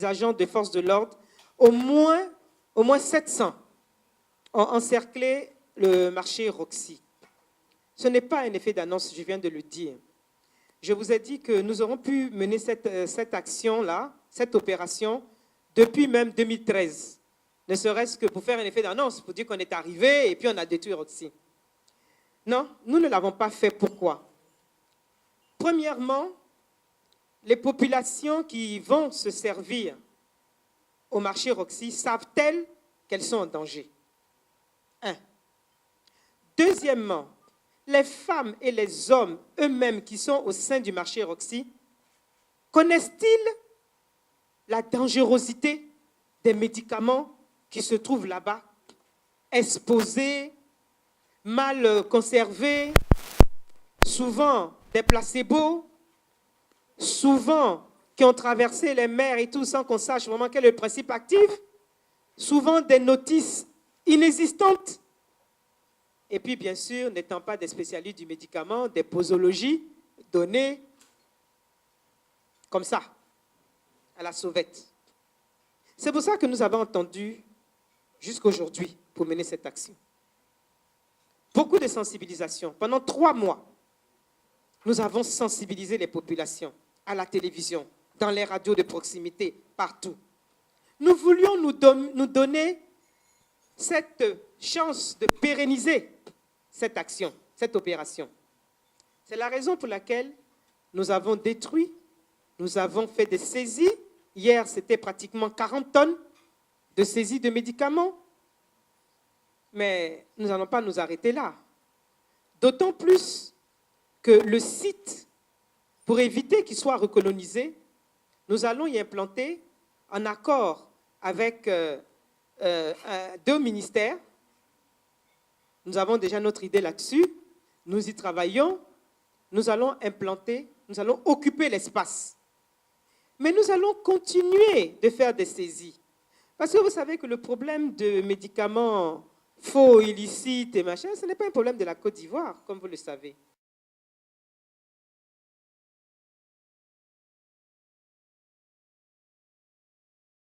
agents de force de l'ordre, au moins 700 ont encerclé le marché Roxy. Ce n'est pas un effet d'annonce, je viens de le dire. Je vous ai dit que nous aurons pu mener cette action-là, cette opération, depuis même 2013. Ne serait-ce que pour faire un effet d'annonce, pour dire qu'on est arrivé et puis on a détruit Roxy. Non, nous ne l'avons pas fait. Pourquoi? Premièrement, les populations qui vont se servir au marché Roxy savent-elles qu'elles sont en danger? Un. Deuxièmement, les femmes et les hommes eux-mêmes qui sont au sein du marché Roxy connaissent-ils la dangerosité des médicaments qui se trouvent là-bas, exposés, mal conservés, souvent des placebos, souvent qui ont traversé les mers et tout sans qu'on sache vraiment quel est le principe actif, souvent des notices inexistantes, et puis bien sûr, n'étant pas des spécialistes du médicament, des posologies données comme ça, à la sauvette. C'est pour ça que nous avons entendu jusqu'aujourd'hui pour mener cette action. Beaucoup de sensibilisation. Pendant 3 mois, nous avons sensibilisé les populations à la télévision, dans les radios de proximité, partout. Nous voulions nous donner cette chance de pérenniser cette action, cette opération. C'est la raison pour laquelle nous avons détruit, nous avons fait des saisies. Hier, c'était pratiquement 40 tonnes de saisies de médicaments. Mais nous n'allons pas nous arrêter là. D'autant plus que le site, pour éviter qu'il soit recolonisé, nous allons y implanter, en accord avec 2 ministères, nous avons déjà notre idée là-dessus, nous y travaillons, nous allons implanter, nous allons occuper l'espace. Mais nous allons continuer de faire des saisies. Parce que vous savez que le problème de médicaments faux, illicites et machin, ce n'est pas un problème de la Côte d'Ivoire, comme vous le savez.